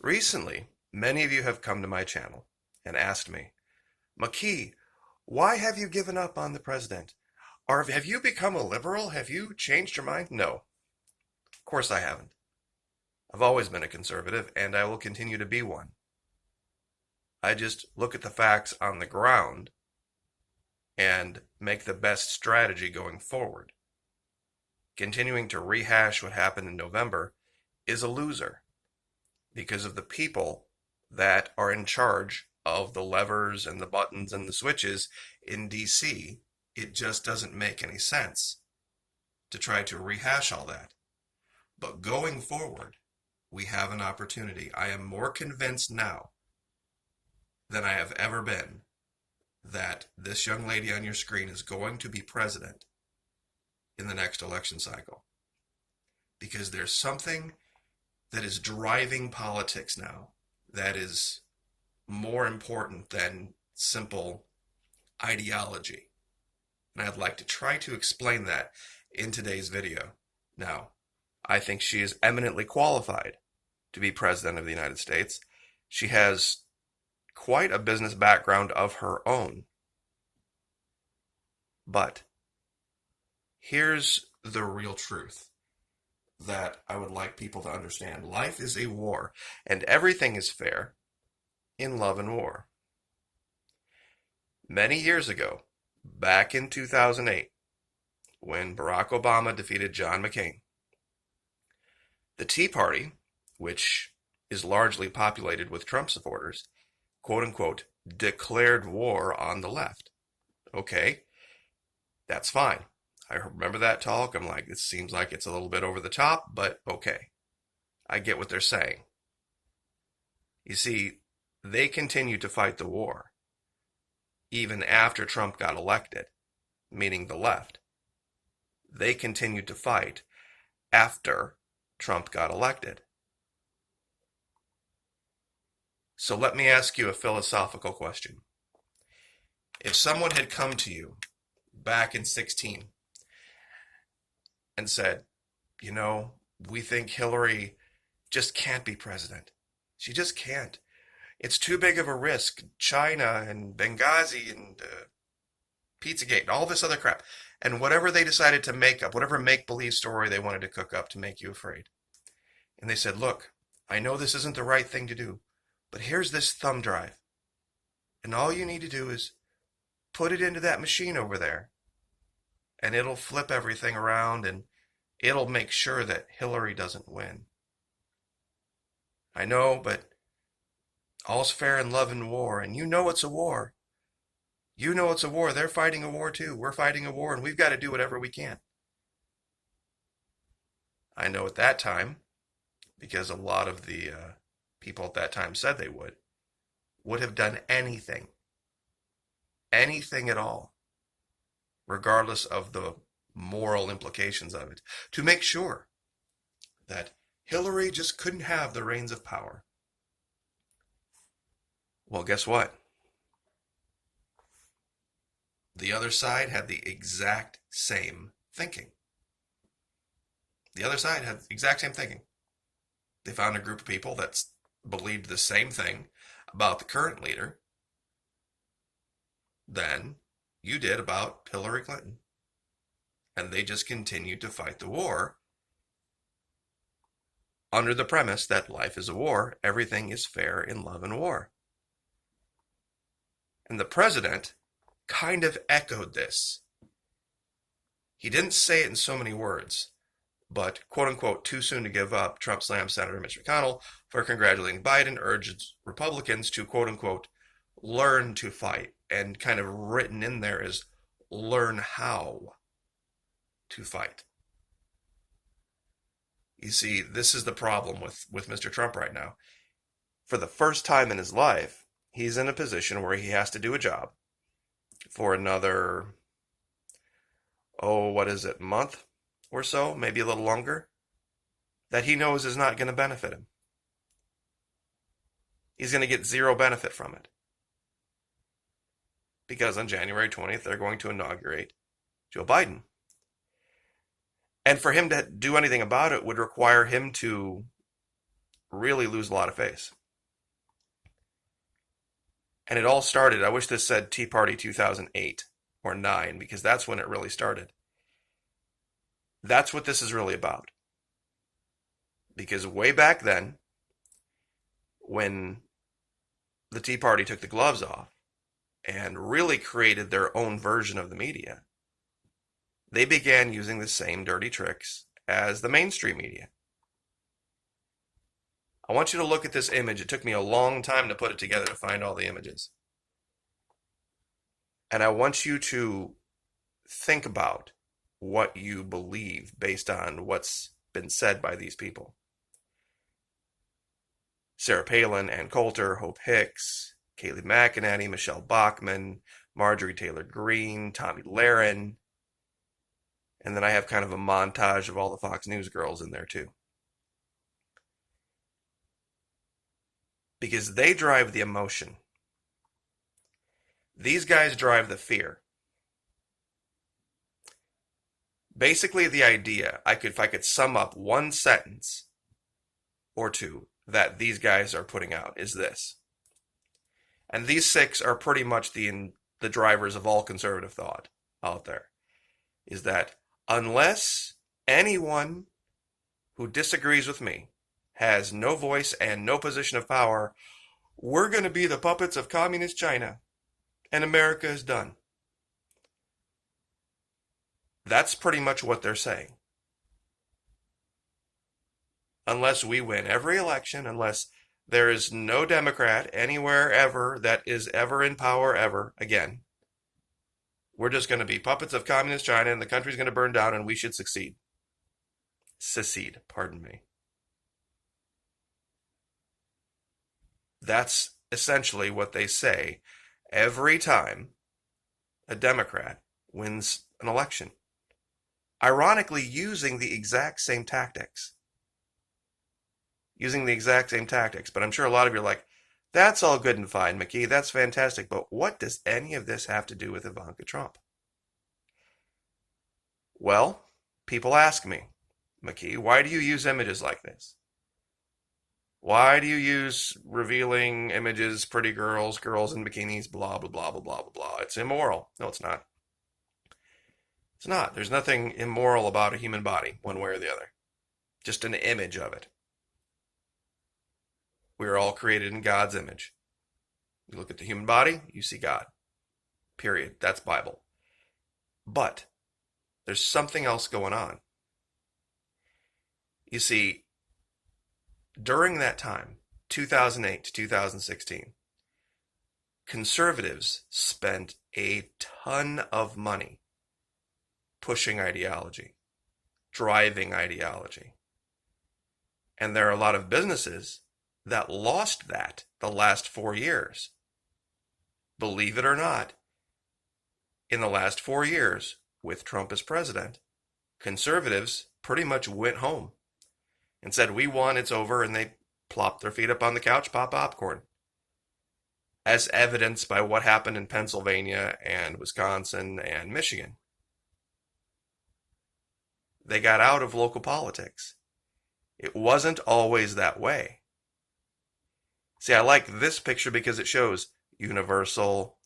Recently, many of you have come to my channel and asked me, McKee, why have you given up on the president? Or have you become a liberal? Have you changed your mind? No, of course I haven't. I've always been a conservative, and I will continue to be one. I just look at the facts on the ground and make the best strategy going forward. Continuing to rehash what happened in November is a loser because of the people that are in charge of the levers and the buttons and the switches in DC. It just doesn't make any sense to try to rehash all that. But going forward, we have an opportunity. I am more convinced now than I have ever been that this young lady on your screen is going to be president in the next election cycle. Because there's something that is driving politics now that is more important than simple ideology. And I'd like to try to explain that in today's video. Now, I think she is eminently qualified to be president of the United States. She has quite a business background of her own. But here's the real truth that I would like people to understand. Life is a war, and everything is fair in love and war. Many years ago, back in 2008, when Barack Obama defeated John McCain, the Tea Party, which is largely populated with Trump supporters, quote unquote, declared war on the left. Okay, that's fine. I remember that talk. I'm like, it seems like it's a little bit over the top, but okay. I get what they're saying. You see, they continued to fight the war, even after Trump got elected, meaning the left. They continued to fight after Trump got elected. So let me ask you a philosophical question. If someone had come to you back in 2016 and said, you know, we think Hillary just can't be president. She just can't. It's too big of a risk. China and Benghazi and Pizzagate and all this other crap. And whatever they decided to make up, whatever make-believe story they wanted to cook up to make you afraid. And they said, look, I know this isn't the right thing to do, but here's this thumb drive. And all you need to do is put it into that machine over there. And it'll flip everything around and it'll make sure that Hillary doesn't win. I know, but all's fair in love and war, and you know it's a war. You know it's a war. They're fighting a war too. We're fighting a war, and we've got to do whatever we can. I know at that time, because a lot of the people at that time said they would have done anything at all, regardless of the moral implications of it, to make sure that Hillary just couldn't have the reins of power. Well, guess what? The other side had the exact same thinking. The other side had the exact same thinking. They found a group of people that believed the same thing about the current leader than you did about Hillary Clinton. And they just continued to fight the war under the premise that life is a war, everything is fair in love and war. And the president kind of echoed this. He didn't say it in so many words, but quote unquote, too soon to give up, Trump slammed Senator Mitch McConnell for congratulating Biden, urged Republicans to quote unquote, learn to fight, and kind of written in there is learn how to fight. You see, this is the problem with Mr. Trump right now. For the first time in his life, he's in a position where he has to do a job for another, month or so, maybe a little longer, that he knows is not going to benefit him. He's going to get zero benefit from it. Because on January 20th, they're going to inaugurate Joe Biden. And for him to do anything about it would require him to really lose a lot of face. And it all started, I wish this said Tea Party 2008 or 9, because that's when it really started. That's what this is really about. Because way back then, when the Tea Party took the gloves off and really created their own version of the media, they began using the same dirty tricks as the mainstream media. I want you to look at this image. It took me a long time to put it together to find all the images. And I want you to think about what you believe based on what's been said by these people. Sarah Palin, Ann Coulter, Hope Hicks, Kayleigh McEnany, Michelle Bachmann, Marjorie Taylor Greene, Tomi Lahren. And then I have kind of a montage of all the Fox News girls in there too. Because they drive the emotion. These guys drive the fear. Basically, the idea, if I could sum up one sentence or two that these guys are putting out, is this. And these 6 are pretty much the drivers of all conservative thought out there, is that unless anyone who disagrees with me has no voice and no position of power, we're going to be the puppets of communist China, and America is done. That's pretty much what they're saying. Unless we win every election, unless there is no Democrat anywhere ever that is ever in power ever again, we're just going to be puppets of communist China, and the country's going to burn down, and we should succeed. Secede, pardon me. That's essentially what they say every time a Democrat wins an election. Ironically, using the exact same tactics. But I'm sure a lot of you are like, that's all good and fine, McKee. That's fantastic. But what does any of this have to do with Ivanka Trump? Well, people ask me, McKee, why do you use images like this? Why do you use revealing images, pretty girls, girls in bikinis, blah, blah, blah, blah, blah, blah, blah. It's immoral. No, it's not. It's not. There's nothing immoral about a human body, one way or the other. Just an image of it. We are all created in God's image. You look at the human body, you see God. Period. That's Bible. But there's something else going on. You see, during that time, 2008 to 2016, conservatives spent a ton of money pushing ideology, driving ideology. And there are a lot of businesses that lost that the last 4 years. Believe it or not, in the last 4 years, with Trump as president, conservatives pretty much went home and said, we won, it's over, and they plopped their feet up on the couch, pop popcorn. As evidenced by what happened in Pennsylvania and Wisconsin and Michigan. They got out of local politics. It wasn't always that way. See, I like this picture because it shows Universal,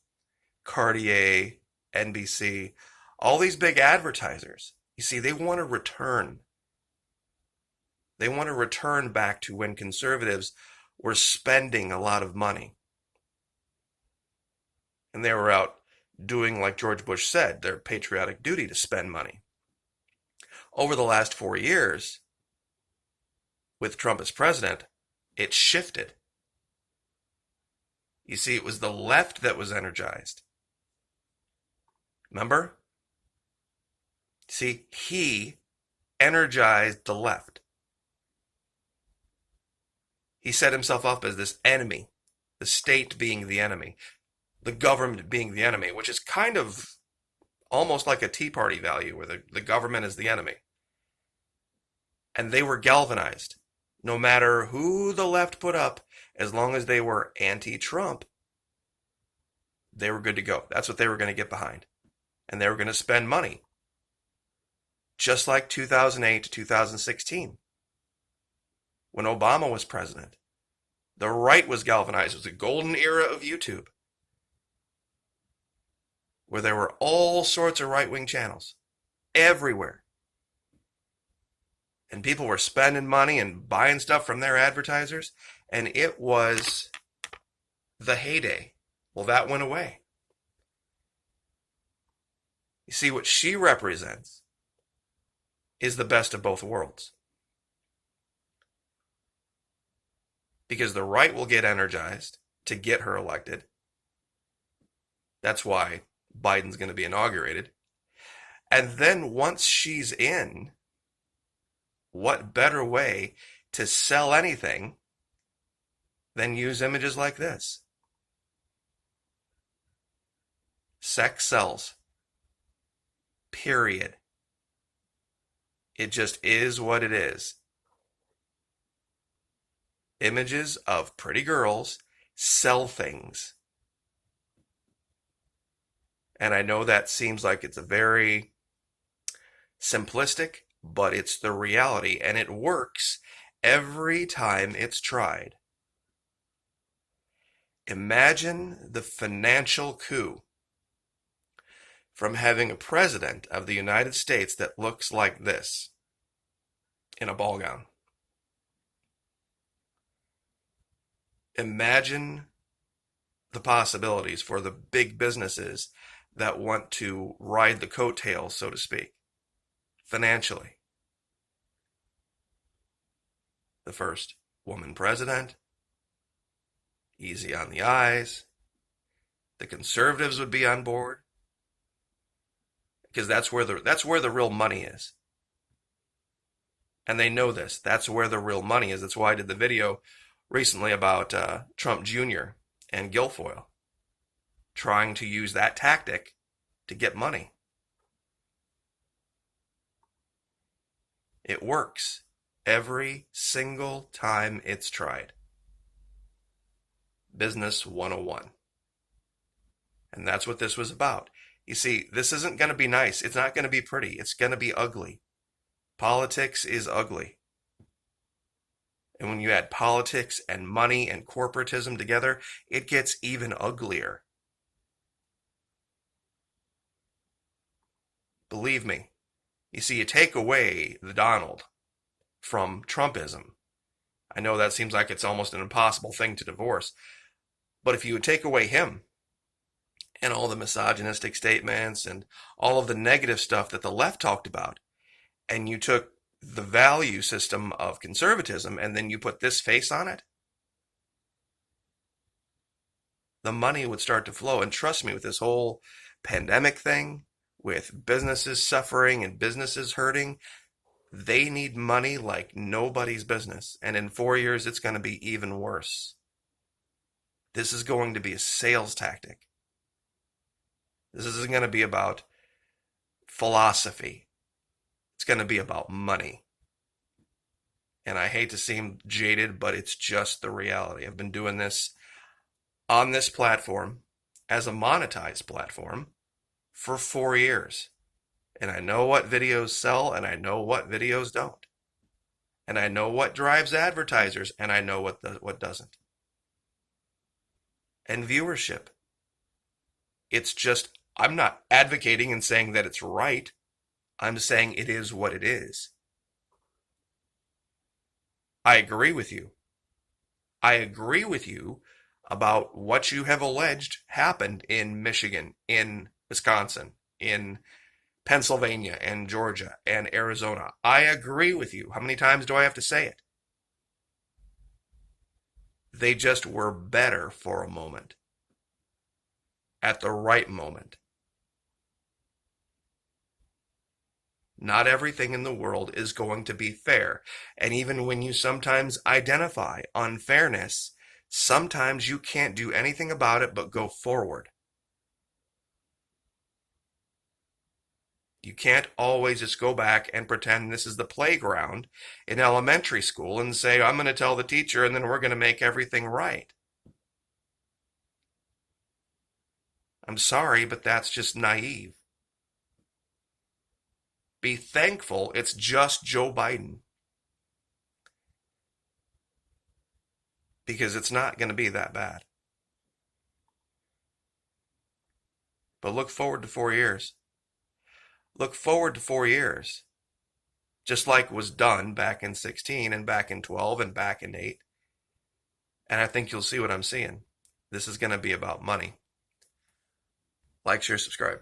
Cartier, NBC, all these big advertisers. You see, they want to return. They want to return back to when conservatives were spending a lot of money. And they were out doing, like George Bush said, their patriotic duty to spend money. Over the last 4 years, with Trump as president, it shifted. You see, it was the left that was energized. Remember? See, he energized the left. He set himself up as this enemy, the state being the enemy, the government being the enemy, which is kind of almost like a Tea Party value, where the government is the enemy. And they were galvanized. No matter who the left put up, as long as they were anti-Trump, they were good to go. That's what they were going to get behind. And they were going to spend money. Just like 2008 to 2016. when Obama was president. The right was galvanized. It was the golden era of YouTube, where there were all sorts of right-wing channels everywhere. And people were spending money and buying stuff from their advertisers, and it was the heyday. Well, that went away. You see, what she represents is the best of both worlds. Because the right will get energized to get her elected. That's why Biden's going to be inaugurated. And then once she's in, what better way to sell anything than use images like this? Sex sells. Period. It just is what it is. Images of pretty girls sell things. And I know that seems like it's a very simplistic, but it's the reality, and it works every time it's tried. Imagine the financial coup from having a president of the United States that looks like this in a ball gown. Imagine the possibilities for the big businesses that want to ride the coattails, so to speak, financially. The first woman president, easy on the eyes. The conservatives would be on board, because that's where the real money is. And they know this. That's where the real money is. That's why I did the video recently about Trump Jr. and Guilfoyle trying to use that tactic to get money. It works every single time it's tried. Business 101. And that's what this was about. You see, this isn't going to be nice. It's not going to be pretty. It's going to be ugly. Politics is ugly. And when you add politics and money and corporatism together, it gets even uglier. Believe me. You see, you take away the Donald from Trumpism. I know that seems like it's almost an impossible thing to divorce. But if you would take away him and all the misogynistic statements and all of the negative stuff that the left talked about, and you took the value system of conservatism and then you put this face on it, the money would start to flow. And trust me, with this whole pandemic thing, with businesses suffering and businesses hurting, they need money like nobody's business. And in 4 years, it's going to be even worse. This is going to be a sales tactic. This isn't going to be about philosophy. It's going to be about money. And I hate to seem jaded, but it's just the reality. I've been doing this on this platform as a monetized platform for 4 years. And I know what videos sell and I know what videos don't. And I know what drives advertisers and I know what doesn't. And viewership. It's just, I'm not advocating and saying that it's right. I'm saying it is what it is. I agree with you. I agree with you about what you have alleged happened in Michigan, in Wisconsin, in Pennsylvania, and Georgia, and Arizona. I agree with you. How many times do I have to say it? They just were better for a moment. At the right moment. Not everything in the world is going to be fair. And even when you sometimes identify unfairness, sometimes you can't do anything about it but go forward. You can't always just go back and pretend this is the playground in elementary school and say, I'm going to tell the teacher and then we're going to make everything right. I'm sorry, but that's just naive. Be thankful it's just Joe Biden. because it's not going to be that bad. But look forward to 4 years. Look forward to 4 years. Just like was done back in 16 and back in 12 and back in 8. And I think you'll see what I'm seeing. This is going to be about money. Like, share, subscribe.